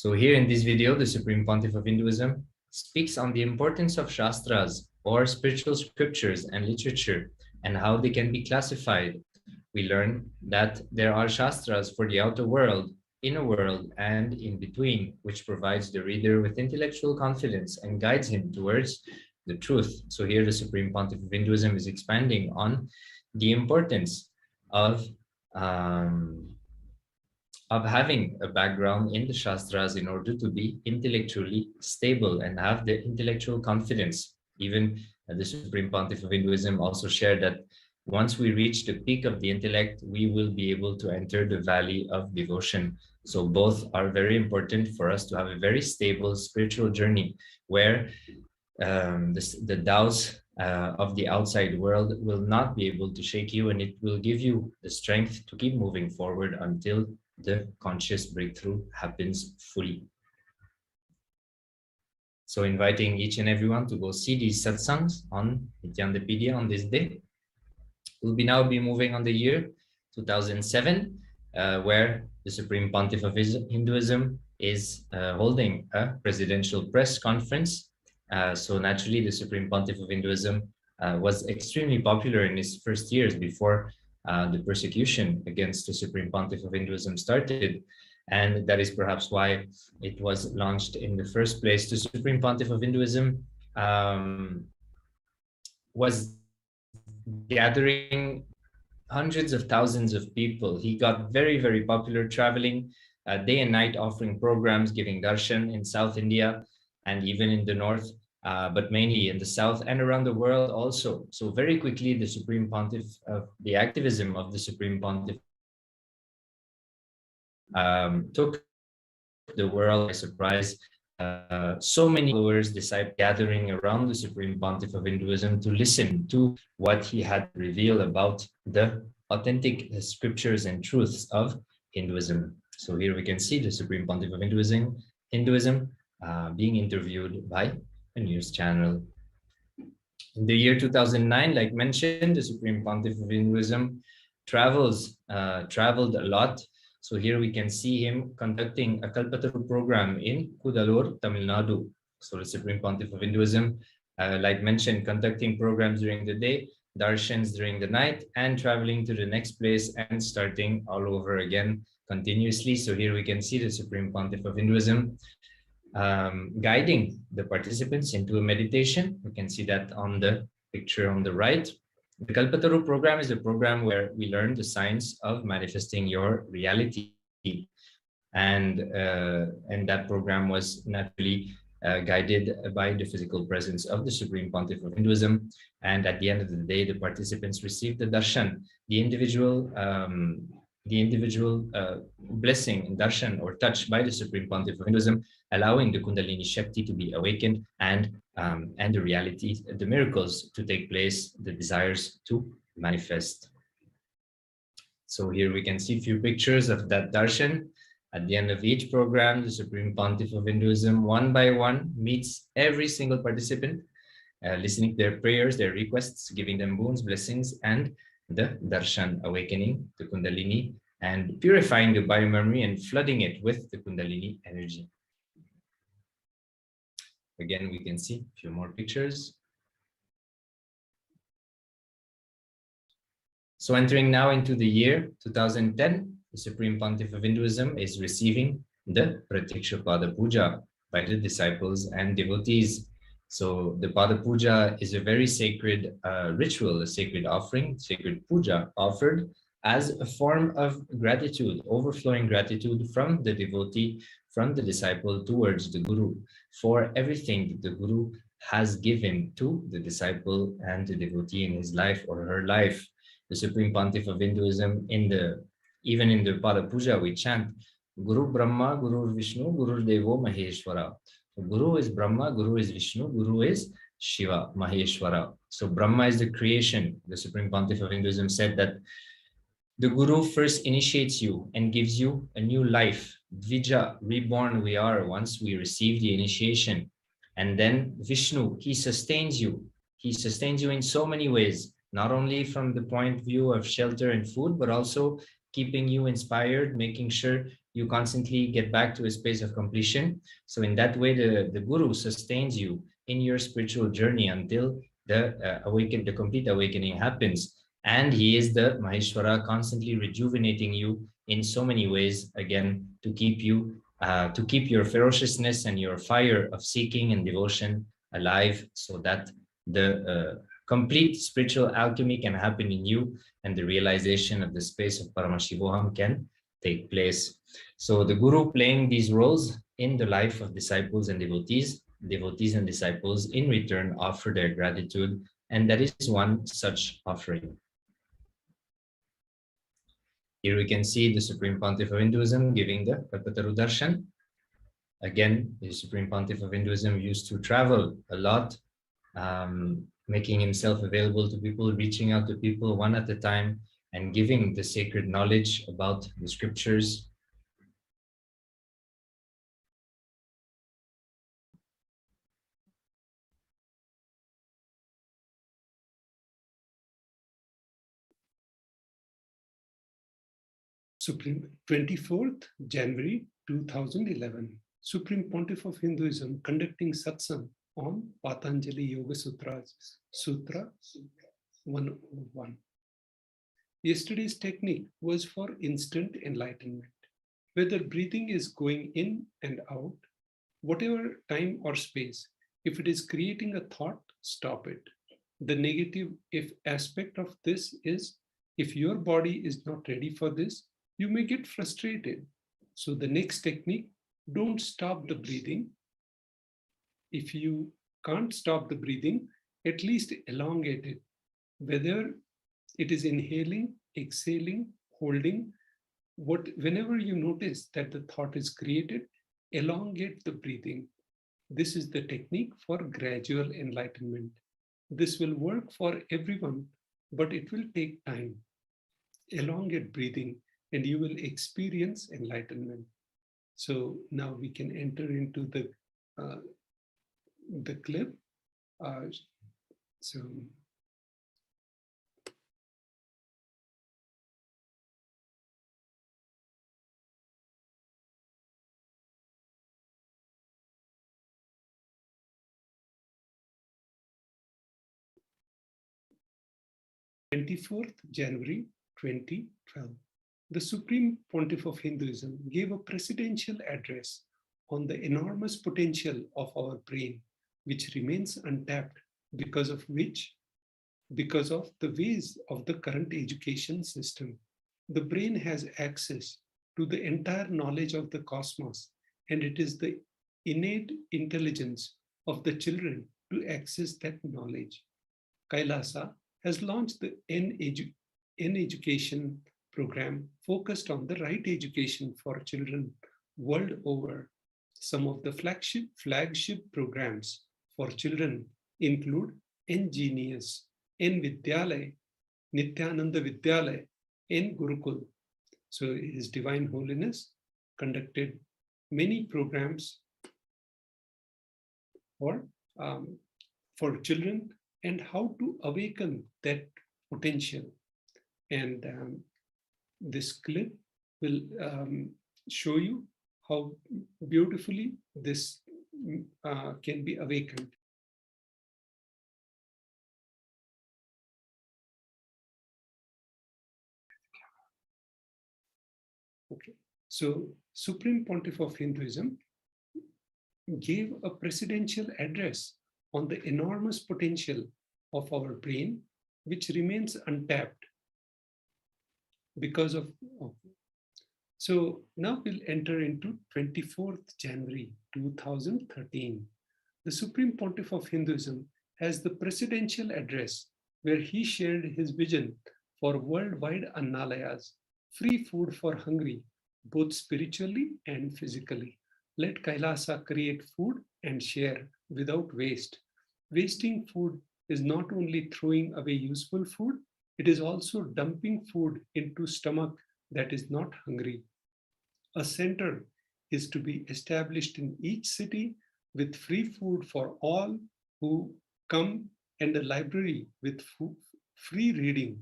So here in this video, the Supreme Pontiff of Hinduism speaks on the importance of Shastras or spiritual scriptures and literature and how they can be classified. We learn that there are Shastras for the outer world, inner world, and in between, which provides the reader with intellectual confidence and guides him towards the truth. So here the Supreme Pontiff of Hinduism is expanding on the importance of having a background in the Shastras in order to be intellectually stable and have the intellectual confidence. Even the Supreme Pontiff of Hinduism also shared that once we reach the peak of the intellect, we will be able to enter the valley of devotion. So both are very important for us to have a very stable spiritual journey where the doubts of the outside world will not be able to shake you, and it will give you the strength to keep moving forward until the conscious breakthrough happens fully. So inviting each and everyone to go see these satsangs on Nithyanandapedia on this day. We'll now be moving on the year 2007, where the Supreme Pontiff of Hinduism is holding a presidential press conference. So naturally, the Supreme Pontiff of Hinduism was extremely popular in his first years before the persecution against the Supreme Pontiff of Hinduism started. And that is perhaps why it was launched in the first place. The Supreme Pontiff of Hinduism was gathering hundreds of thousands of people. He got very, very popular, traveling day and night, offering programs, giving darshan in South India and even in the north, but mainly in the south and around the world also. So very quickly, the Supreme Pontiff, the activism of the Supreme Pontiff took the world by surprise. So many followers, disciples gathering around the Supreme Pontiff of Hinduism to listen to what he had revealed about the authentic scriptures and truths of Hinduism. So here we can see the Supreme Pontiff of Hinduism being interviewed by a news channel. In the year 2009, like mentioned, the Supreme Pontiff of Hinduism traveled a lot. So here we can see him conducting a Kalpataru program in Kudalur, Tamil Nadu. So the Supreme Pontiff of Hinduism, like mentioned, conducting programs during the day, darshans during the night, and traveling to the next place and starting all over again continuously. So here we can see the Supreme Pontiff of Hinduism guiding the participants into a meditation. We can see that on the picture on the right. The Kalpataru program is a program where we learn the science of manifesting your reality. And that program was naturally guided by the physical presence of the Supreme Pontiff of Hinduism. And at the end of the day, the participants received the darshan, the individual blessing and darshan or touch by the Supreme Pontiff of Hinduism, allowing the Kundalini Shakti to be awakened and the reality, the miracles to take place, the desires to manifest. So here we can see a few pictures of that darshan. At the end of each program, the Supreme Pontiff of Hinduism, one by one, meets every single participant, listening to their prayers, their requests, giving them boons, blessings, and the darshan, awakening the Kundalini and purifying the biomemory and flooding it with the Kundalini energy. Again, we can see a few more pictures. So entering now into the year 2010, the Supreme Pontiff of Hinduism is receiving the Pratiksha Pada Puja by the disciples and devotees. So the Pada Puja is a very sacred ritual, a sacred offering, sacred puja offered as a form of gratitude, overflowing gratitude from the devotee, from the disciple towards the Guru for everything that the Guru has given to the disciple and the devotee in his life or her life. The Supreme Pontiff of Hinduism, even in the Pada Puja, we chant Guru Brahma, Guru Vishnu, Guru Devo Maheshwara. So Guru is Brahma, Guru is Vishnu, Guru is Shiva, Maheshwara. So Brahma is the creation. The Supreme Pontiff of Hinduism said that the Guru first initiates you and gives you a new life. Dvija, reborn we are once we receive the initiation. And then Vishnu, he sustains you. He sustains you in so many ways, not only from the point of view of shelter and food, but also keeping you inspired, making sure you constantly get back to a space of completion. So in that way, the Guru sustains you in your spiritual journey until the complete awakening happens. And he is the Maheshwara, constantly rejuvenating you in so many ways, again, to keep your ferociousness and your fire of seeking and devotion alive, so that the complete spiritual alchemy can happen in you, and the realization of the space of Paramashivoham can take place. So the Guru playing these roles in the life of disciples and devotees and disciples in return offer their gratitude, and that is one such offering. Here we can see the Supreme Pontiff of Hinduism giving the Kalpataru Darshan. Again, the Supreme Pontiff of Hinduism used to travel a lot, making himself available to people, reaching out to people one at a time, and giving the sacred knowledge about the scriptures. Supreme 24th January 2011, Supreme Pontiff of Hinduism conducting satsang on Patanjali Yoga Sutras, Sutra 101. Yesterday's technique was for instant enlightenment. Whether breathing is going in and out, whatever time or space, if it is creating a thought, stop it. The negative aspect of this is, if your body is not ready for this, you may get frustrated. So the next technique, don't stop the breathing. If you can't stop the breathing, at least elongate it. Whether it is inhaling, exhaling, holding, whenever you notice that the thought is created, elongate the breathing. This is the technique for gradual enlightenment. This will work for everyone, but it will take time. Elongate breathing, and you will experience enlightenment. So now we can enter into the clip. So 24th January 2012. The Supreme Pontiff of Hinduism gave a presidential address on the enormous potential of our brain, which remains untapped because of the ways of the current education system. The brain has access to the entire knowledge of the cosmos, and it is the innate intelligence of the children to access that knowledge. Kailasa has launched the N-Education program focused on the right education for children world over. Some of the flagship programs for children include N-Genius, N-Vidyalay, Nithyananda Vidyalay, N-Gurukul. So His Divine Holiness conducted many programs for children and how to awaken that potential. And this clip will show you how beautifully this can be awakened. Okay, so Supreme Pontiff of Hinduism gave a presidential address on the enormous potential of our brain, which remains untapped because of. So now we'll enter into 24th January 2013. The Supreme Pontiff of Hinduism has the presidential address where he shared his vision for worldwide annalayas, free food for hungry, both spiritually and physically. Let Kailasa create food and share without waste. Wasting food is not only throwing away useful food, it is also dumping food into stomach that is not hungry. A center is to be established in each city with free food for all who come, and a library with free reading.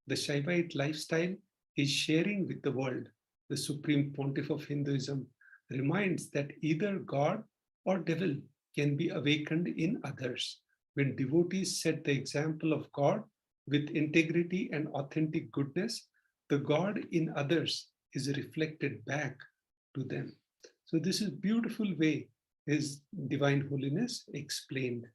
The Shaivite lifestyle is sharing with the world. the Supreme Pontiff of Hinduism, reminds that either God or devil can be awakened in others. When devotees set the example of God with integrity and authentic goodness, the God in others is reflected back to them. So this is beautiful way His Divine Holiness explained.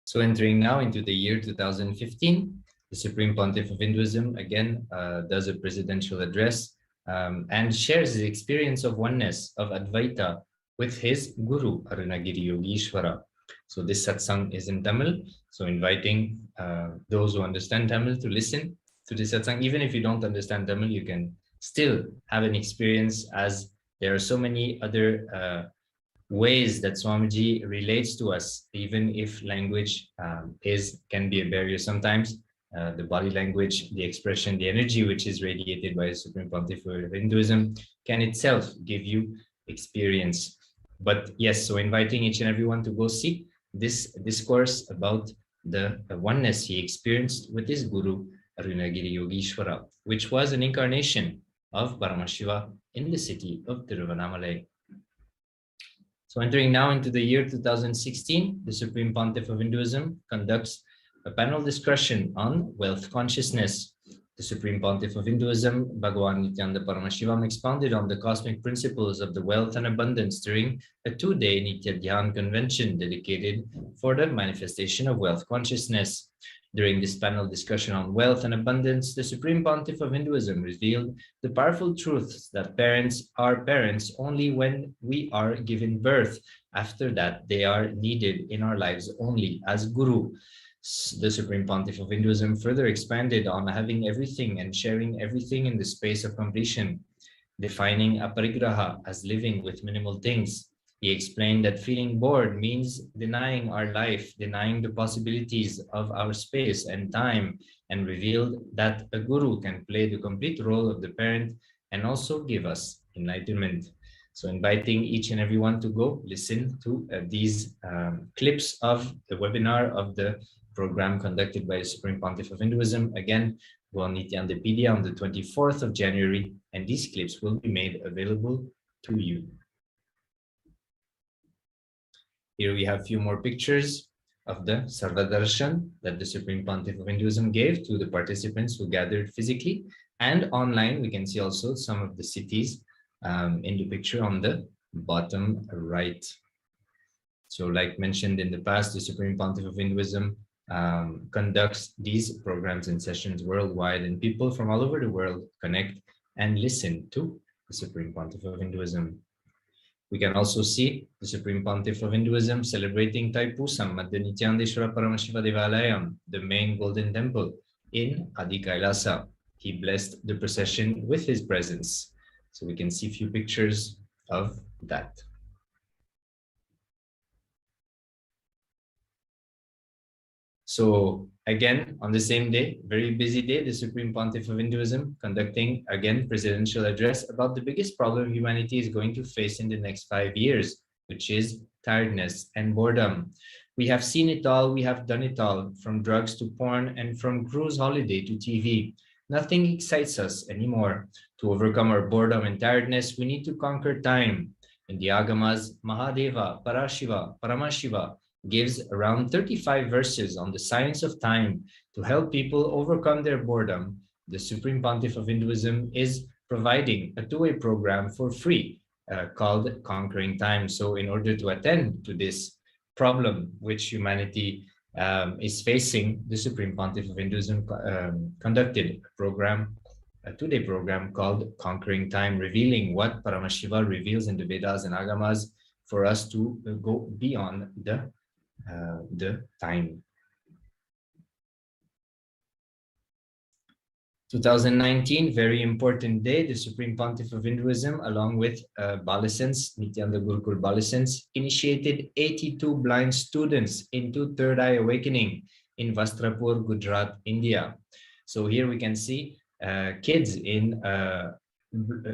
So entering now into the year 2015, the Supreme Pontiff of Hinduism again does a presidential address and shares his experience of oneness, of Advaita, with his Guru, Arunagiri Yogeshwara. So this satsang is in Tamil, so inviting those who understand Tamil to listen to this satsang. Even if you don't understand Tamil, you can still have an experience, as there are so many other ways that Swamiji relates to us, even if language can be a barrier sometimes. The body language, the expression, the energy which is radiated by the Supreme Pontiff of Hinduism can itself give you experience. But yes, so inviting each and everyone to go see this discourse about the oneness he experienced with his Guru, Arunagiri Yogeshwara, which was an incarnation of Paramashiva in the city of Tiruvannamalai. So entering now into the year 2016, the Supreme Pontiff of Hinduism conducts a panel discussion on wealth consciousness. The Supreme Pontiff of Hinduism, Bhagavan Nithyananda Paramashivam, expounded on the cosmic principles of the wealth and abundance during a 2-day Nitya Dhyan convention dedicated for the manifestation of wealth consciousness. During this panel discussion on wealth and abundance, the Supreme Pontiff of Hinduism revealed the powerful truths that parents are parents only when we are given birth. After that, they are needed in our lives only as Guru. The Supreme Pontiff of Hinduism further expanded on having everything and sharing everything in the space of completion, defining aparigraha as living with minimal things. He explained that feeling bored means denying our life, denying the possibilities of our space and time, and revealed that a guru can play the complete role of the parent and also give us enlightenment. So inviting each and everyone to go listen to these clips of the webinar of the program conducted by the Supreme Pontiff of Hinduism. Again, go on Nityandapedia on the 24th of January, and these clips will be made available to you. Here we have a few more pictures of the Sarvadarshan that the Supreme Pontiff of Hinduism gave to the participants who gathered physically, and online we can see also some of the cities in the picture on the bottom right. So like mentioned in the past, the Supreme Pontiff of Hinduism conducts these programs and sessions worldwide, and people from all over the world connect and listen to the Supreme Pontiff of Hinduism. We can also see the Supreme Pontiff of Hinduism celebrating Taipusam at the Nithyananda Paramashiva Devalayam, the main golden temple in Adi Kailasa. He blessed the procession with his presence. So we can see a few pictures of that. So again, on the same day, very busy day, the Supreme Pontiff of Hinduism conducting again presidential address about the biggest problem humanity is going to face in the next 5 years, which is tiredness and boredom. We have seen it all, we have done it all, from drugs to porn and from cruise holiday to TV. Nothing excites us anymore. To overcome our boredom and tiredness, we need to conquer time. In the Agamas, Mahadeva, Parashiva, Paramashiva gives around 35 verses on the science of time to help people overcome their boredom. The Supreme Pontiff of Hinduism is providing a 2-way program for free called Conquering Time. So in order to attend to this problem which humanity is facing, the Supreme Pontiff of Hinduism conducted a program, a 2-day program called Conquering Time, revealing what Paramashiva reveals in the Vedas and Agamas for us to go beyond the time. 2019, very important day. The Supreme Pontiff of Hinduism, along with Balisans, Nityananda Gurukul Balisans, initiated 82 blind students into Third Eye Awakening in Vastrapur, Gujarat, India. So here we can see kids in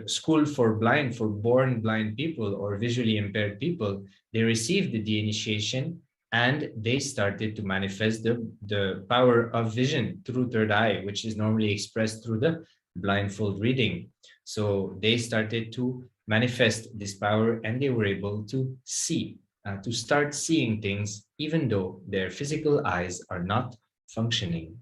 school for born blind people or visually impaired people. They received the initiation and they started to manifest the power of vision through third eye, which is normally expressed through the blindfold reading. So they started to manifest this power, and they were able to see, to start seeing things, even though their physical eyes are not functioning.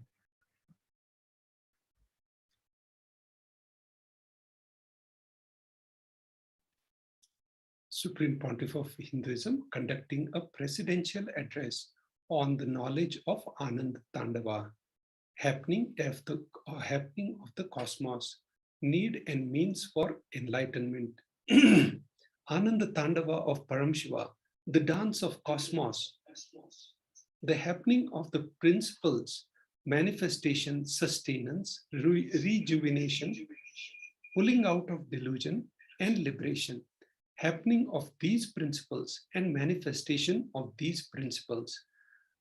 Supreme Pontiff of Hinduism conducting a presidential address on the knowledge of Anand Tandava, happening of the cosmos, need and means for enlightenment. Ananda Tandava of Paramashiva, the dance of cosmos, the happening of the principles, manifestation, sustenance, rejuvenation, pulling out of delusion and liberation, happening of these principles and manifestation of these principles.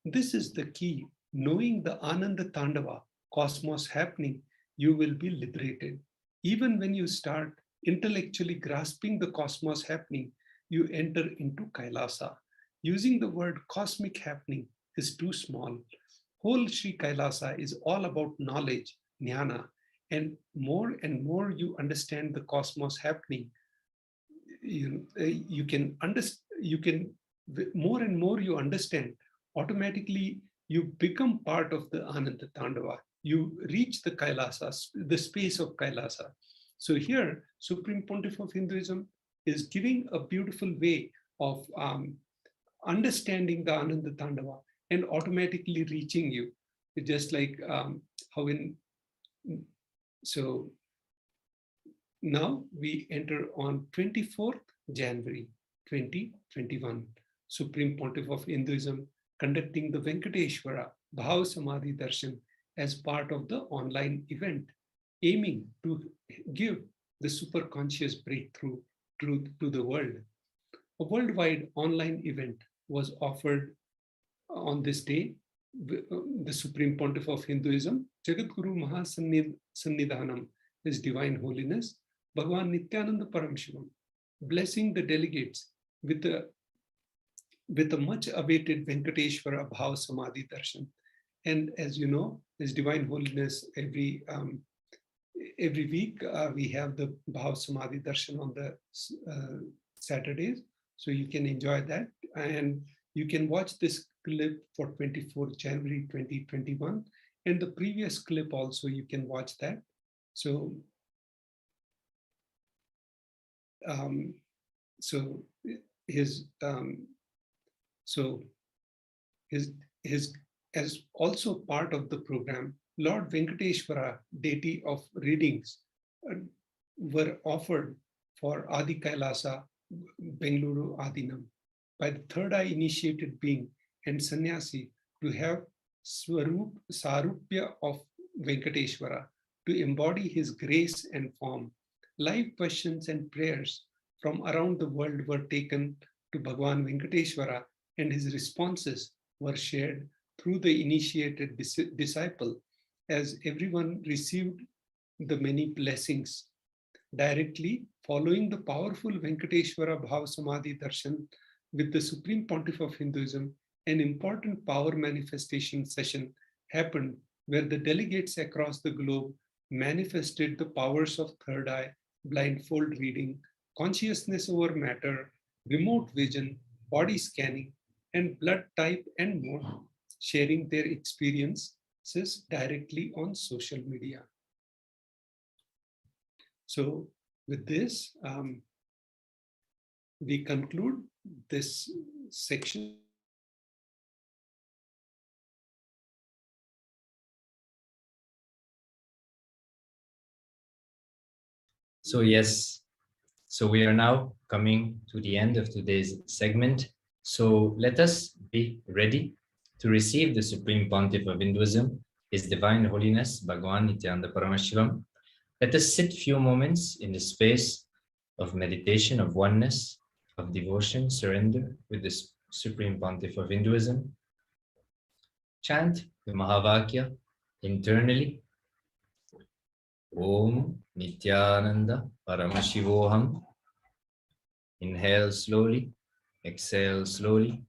This is the key. Knowing the Ananda Tandava, cosmos happening, you will be liberated. Even when you start intellectually grasping the cosmos happening, you enter into Kailasa. Using the word cosmic happening is too small. Whole Sri Kailasa is all about knowledge, jnana, and more you understand the cosmos happening, you can understand, more and more you understand, automatically you become part of the Ananda Tandava. You reach the Kailasa, the space of Kailasa. So here, Supreme Pontiff of Hinduism is giving a beautiful way of understanding the Ananda Tandava and automatically reaching you. It's just like how so now we enter on 24th January 2021, Supreme Pontiff of Hinduism conducting the Venkateshwara Bhav Samadhi Darshan as part of the online event, aiming to give the superconscious breakthrough to the world. A worldwide online event was offered on this day. The Supreme Pontiff of Hinduism, Jagadguru Mahasannidhanam, His Divine Holiness, Bhagavan Nithyananda Paramashivam, blessing the delegates with a much awaited Venkateshwara Bhav Samadhi Darshan. And as you know, His Divine Holiness, every week we have the Bhav Samadhi Darshan on the Saturdays. So you can enjoy that. And you can watch this clip for 24th January 2021. And the previous clip also, you can watch that. So his as also part of the program, Lord Venkateshwara, deity of readings, were offered for Adi Kailasa, Bengaluru Adinam, by the third eye initiated being and sannyasi to have Sarupya of Venkateshwara, to embody his grace and form. Live questions and prayers from around the world were taken to Bhagavan Venkateshwara, and his responses were shared through the initiated disciple, as everyone received the many blessings. Directly following the powerful Venkateshwara Bhav Samadhi Darshan with the Supreme Pontiff of Hinduism, an important power manifestation session happened where the delegates across the globe manifested the powers of third eye, blindfold reading, consciousness over matter, remote vision, body scanning, and blood type and more, sharing their experiences directly on social media. So with this, we conclude this section. So yes, so we are now coming to the end of today's segment. So let us be ready to receive the Supreme Pontiff of Hinduism, His Divine Holiness, Bhagavan Nithyananda Paramashivam. Let us sit few moments in the space of meditation, of oneness, of devotion, surrender with the Supreme Pontiff of Hinduism. Chant the Mahavakya internally. Om Nithyananda Paramashivoham. Inhale slowly, exhale slowly.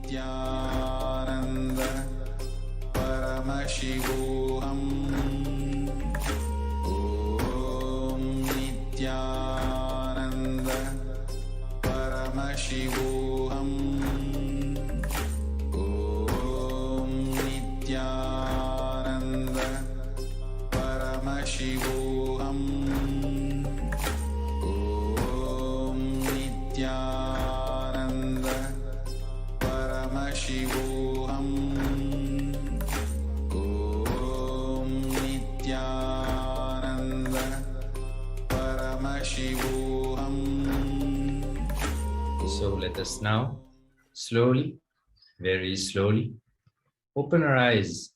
Nithyananda Paramashivoham. Om Nithyananda Paramashivoham. Om Nithyananda Paramashivoham. Om Nithyananda Paramashivoham. Om Nithyananda Paramashivoham. So let us now slowly, very slowly, open our eyes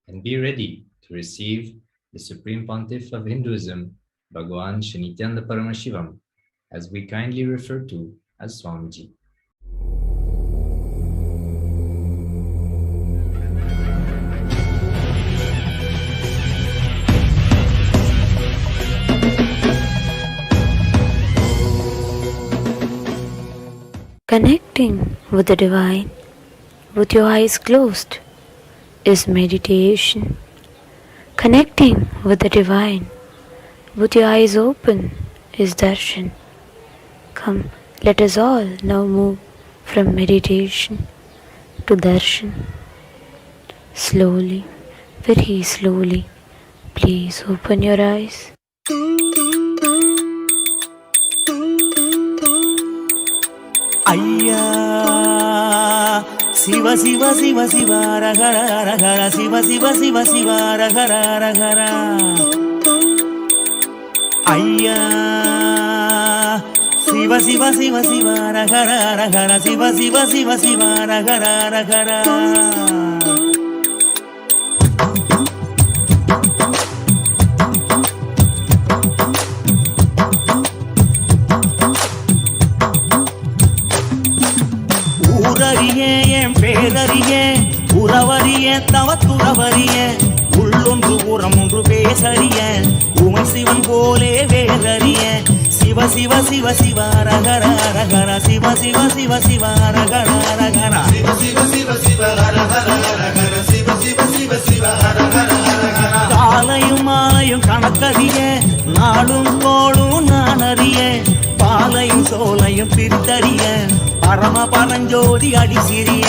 and be ready to receive the Supreme Pontiff of Hinduism, Bhagavan Shri Nithyananda Paramashivam, as we kindly refer to as Swamiji. Connecting with the divine with your eyes closed is meditation. Connecting with the divine with your eyes open is darshan. Come, let us all now move from meditation to darshan. Slowly, very slowly, please open your eyes. ஐயா சிவ சிவ சிவ சிவ ரகர ரகர சிவ சிவ சிவ சிவ ரகர ரகர ஐயா சிவ சிவ சிவ சிவ ரகர ரகர சிவ சிவ சிவ சிவ ரகர ரகர ஊரறியே என் பேரறியே உறவறிய தவத்துறவறிய உள்ளொன்று புறம் ஒன்று பேசறிய உமை சிவன் போலே வேறறிய சிவ சிவ சிவ சிவ ரகர ரகர சிவ சிவ சிவ சிவ ரகர ரகர சிவ சிவ சிவ சிவ ரகர ரகர சிவ சிவ சிவ சிவ ரகர ரகர காலையும் மாலையும் கணக்கறிய நாளும் கோளும் நான் அறிய பாலையும் சோலையும் பிரித்தறிய பரம பரஞ்சோதி அடி சிறிய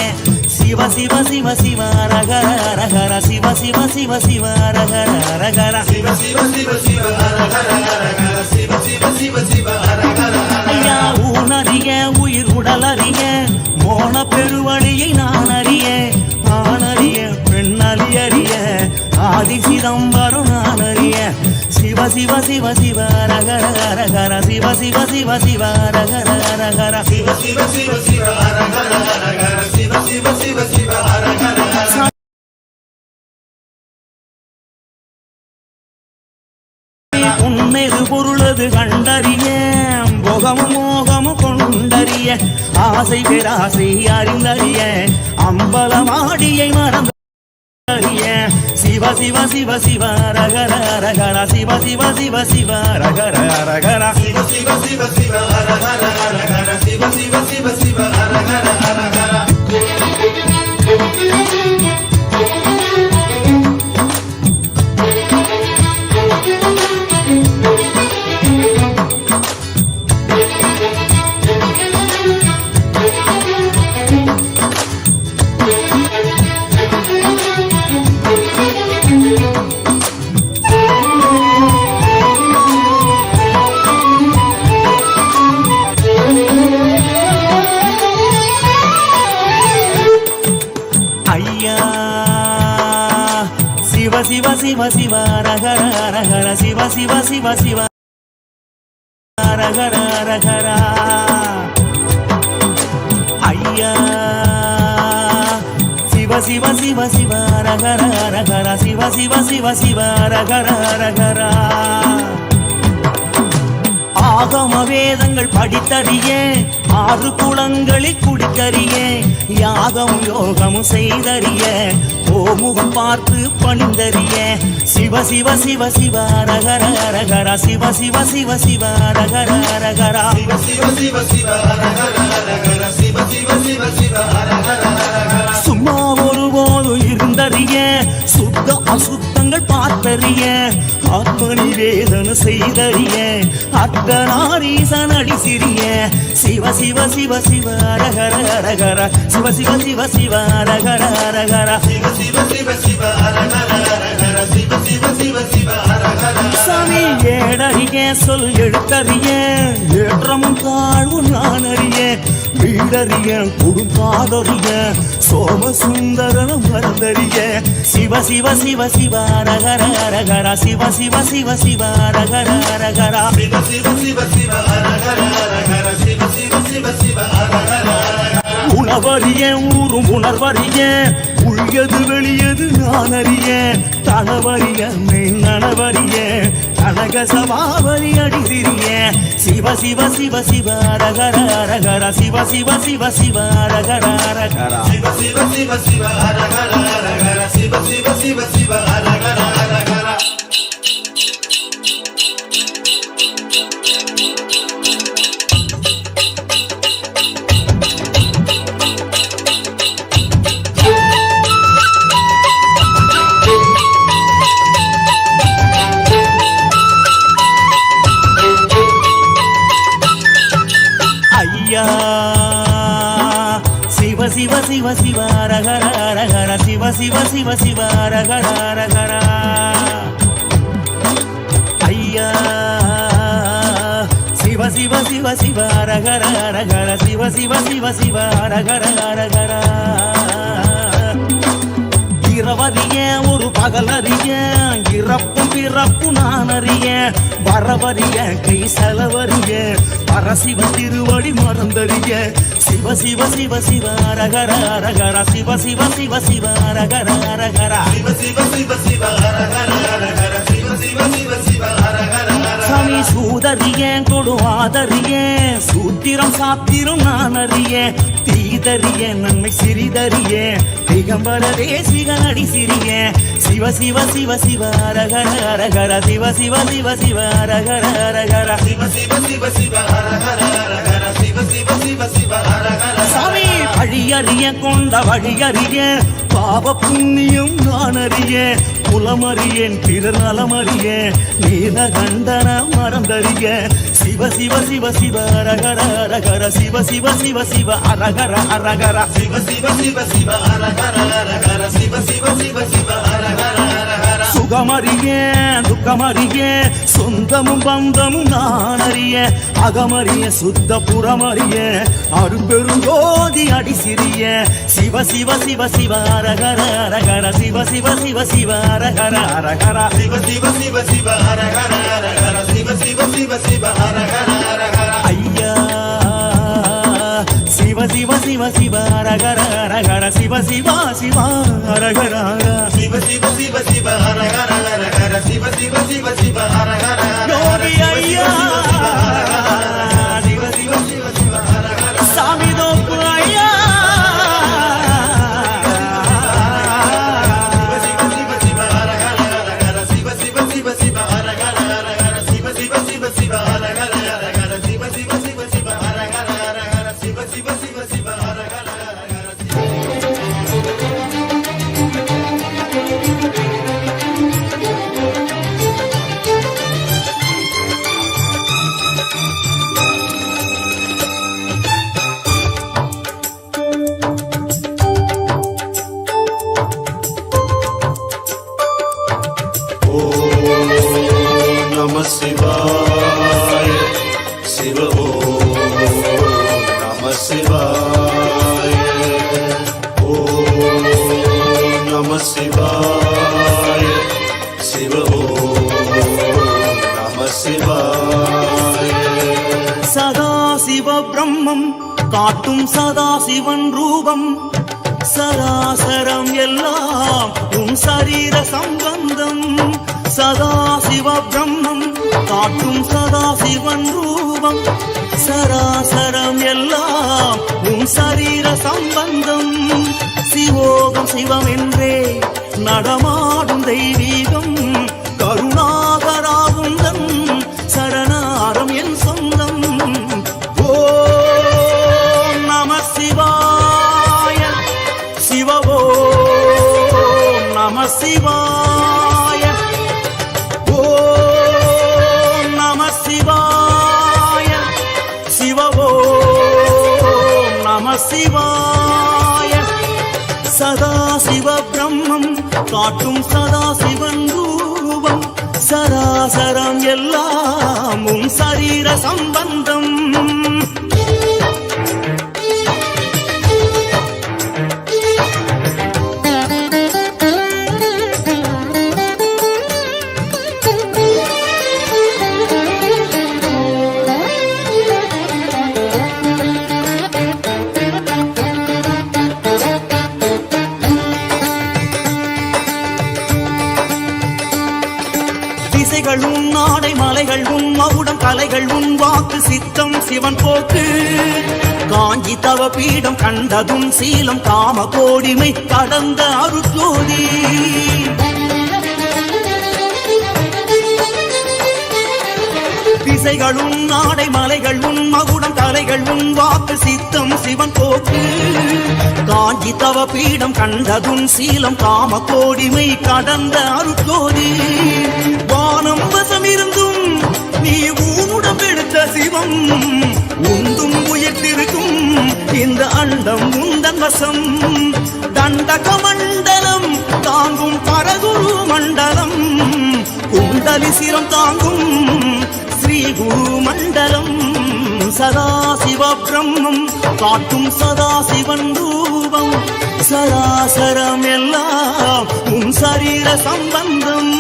சிவ சிவ சிவ சிவ ரகர ரகர சிவ சிவ சிவ சிவ ரகர ரகர சிவ சிவ சிவ சிவ ரகர ரகர சிவ சிவ சிவ சிவ ரகர ஐயா ஊனறிய உயிர் உடலறிய மோன பெருவழியை நான் அறிய ஆனறிய பெண்ணறியறிய ஆதி சிதம்பரம் நான் அறிய சிவ சிவ சிவ சிவ ரகர ரகர சிவ சிவ சிவ சிவ ரகர ரகர சிவ சிவ சிவ சிவ ரகர ரகர சிவ சிவ சிவ சிவ ரகர உன்னைது பொருளது கண்டறிய போகமும் மோகமும் கொண்டறிய ஆசை பேராசை அறிந்தறிய அம்பலமாடியை மறந்த சிவ சிவ சிவ சிவ ரகர ரகர சிவ சிவ சிவ சிவ ரகர ரகர சிவ சிவ சிவ சிவ ரகர ரகர சிவ சிவ சிவ சிவ ரகர ரகர சிவ சிவ சிவ ரகர ரகர சிவ சிவ சிவ சிவ ரகர ரகர ஐயா சிவ சிவ சிவ சிவ ரகர ரகர சிவ சிவ சிவ சிவ ரகர ரகர ஆகம வேதங்கள் படித்தறிய, 6 குளங்களில் குடிக்கறிய, யாகம் யோகமும் செய்தறிய, ஓமுகம் பார்த்து பணிந்தறிய, சிவ சிவ சிவ சிவ அரகர அரகர, சிவ சிவ சிவ சிவ அரகர அரகர, சிவ சிவ சிவ சிவ அரகர அரகர, சிவ சிவ சிவ சிவ அரகர அரகர. சும்மா ஒருபோதும் இருந்தறிய, சுத்த அசுத்தங்கள் பார்த்தறிய, ஆத்ம நிவேதன செய்தறிய, அர்த்தநாரீசன் அடி சிறிய, சிவ சிவ சிவ சிவ அரகர அரகர, சிவ சிவ சிவ சிவ அரகர அரகர, சிவ சிவ சிவ சிவ அரகர அரகர, சிவ சிவ சிவ சிவ அரகர. சாமி ஏடறிய, சொல் எழுத்தறிய, ஏற்றமும் தாழ்வும் நான் அறிய, வீடறிய குடும்பாதறிய, சோமசுந்தரனும் மறந்தறிய, சிவ சிவ சிவ சிவ அரகர அரகர, சிவ சிவ சிவ சிவ அரகர அரகர, சிவ சிவ சிவ சிவ அரகர அரகர, சிவ சிவ சிவ சிவ அரகர அரகர. உணவறிய ஊரும் உணர்வறிய, உள்யது வெளியது நான் அறிய, தனவறிய மெய் நனவறிய, கனக சமாவரி அடிதிரிய, சிவ சிவ சிவ சிவ அரகர அரகர, சிவ சிவ சிவ சிவ அரகர அரகர, சிவ சிவ சிவ சிவ அரகர அரகர, சிவ சிவ சிவ சிவ அரகர அரகர. சிவ சிவ சிவ சிவ அரகர அரகர, சிவ சிவ சிவ சிவ அரகர அரகர. ஐயா சிவ சிவ சிவ சிவ அரகர அரகர, சிவ சிவ சிவ சிவ அரகர அரகர. இரவறிய ஒரு பகலறிய, இறப்பும் பிறப்பு நான் அறிய, வரவறிய கை செலவறிய, பரசிவ திருவடி மறந்தறிய, சிவ சிவ சிவ சிவ அரகர அரகர, சிவ சிவ சிவ சிவ அரகர அரகர, சிவ சிவ சிவ சிவ அரகர அரகர, சிவ சிவ சிவ சிவ அரகர அரகர. சாமி சூதறிய கொடுவாதறிய, சூத்திரம் சாத்திரம் நான் அறிய, தீதறிய நன்மை சிறிதறிய, திகம்பர தேசிகன் அடி சிறிய, சிவ சிவ சிவ சிவ அரகர அரகர, சிவ சிவ சிவ சிவ அரகர அரகர, சிவ சிவ சிவ சிவ அரகர அரகர, சிவ சிவ சிவ சிவ அரகர. சாமி வழியறிய கொண்ட வழியறிய, பாவ புண்ணியம் நான் அறிய, குலமறியேன் பிறர் நலமறிய, நீலகண்டன மறந்தறிய, சிவ சிவ சிவ சிவ அரகர அரகர, சிவ சிவ சிவ சிவ அரகர அரகர, சிவ சிவ சிவ சிவ அரகர அரகர, சிவ சிவ சிவ சிவ அரகர அரகர. சுகமறிய துக்கமறிய, சொந்தமும் பந்தமும் நான் அறிய, அகமறிய சுத்த புறமறிய, அரும்பெருங்கோதி அடி சிறிய, சிவ சிவ சிவ சிவ அரகர அரகர, சிவ சிவ சிவ சிவ அரகர அரகர, சிவ சிவ சிவ சிவ அரகர அரகர, சிவ சிவ சிவ சிவ அரகர அரகர. ஐயா சிவ சிவ சிவ சிவ அரகர அரகர, சிவ சிவ சிவ அரகர சிவ சிவ சிவ சிவ அரகர அரகர, சிவ சிவ சிவ சிவ அரகர யோகி ஐயா, சிவ சிவ சிவ சிவ அரகர சாமி தோப்பு ஐயா, சிவ சிவ சிவ சிவ அரகர அரகர, சிவ சிவ சிவ சிவ அரகர அரகர, சிவ சிவ சிவ சிவ அரகர அரகர, சிவ சிவ சிவ சிவ அரகர அரகர, சிவ சிவ சிவ சிவ அரகர அரகர. Namah Shivaya, Shiva Om Namah Shivaya, Om Namah Shivaya, Shiva Om Namah Shivaya. சதா சிவ பிரம்மம் காட்டும் சதா சிவன் ரூபம், சராசரம் எல்லாம் உன் சரீர சம்பந்தம், சதா சிவ பிரம்மம் காட்டும் சதா சிவன் ரூபம், சம்பந்தம். சிவோகம் சிவம் என்றே நடமாடும் தெய்வீகம். கருணாகராவுந்தன் சரணாரம் என் சொந்தம். ஓம் நம சிவாய சிவவோ நம சிவாய. ஓம் நம சிவாய சிவவோ நம சிவாய. சதா சிவ பிரம்மம் காட்டும் சதா சிவன் ரூபம். சராசரம் எல்லாம் உன் சரீர சம்பந்தம். திசைகள் உன் நாடை மலைகள் உன் மகுடம் கலைகள் உன் வாக்கு சித்தம் சிவன் போக்கு. காஞ்சி தவ பீடம் கண்டதும் சீலம் காம கோடிமை கடந்த அருட்ஜோதி. திசைகள் உன் நாடை மலைகள் உன் மகுடம் கலைகள் உன் வாக்கு சித்தம் சிவன் போக்கு. காஞ்சி தவ பீடம் கண்டதும் சீலம் காம கோடிமை கடந்த அருட்ஜோதி. வானம் வசம் இருந்தும் நீ ஊனுடம் எடுத்த சிவம். உந்தும் உயிர்த்திருக்கும் இந்த அண்டம் உந்தன் வசம். தண்டக மண்டலம் தாங்கும் பரகுரு மண்டலம். குண்டலி சிரம் தாங்கும் ஸ்ரீ குரு மண்டலம். சதாசிவ பிரம்மம் காட்டும் சதாசிவன் ரூபம். சராசரம் எல்லாம் உன் சரீர சம்பந்தம்.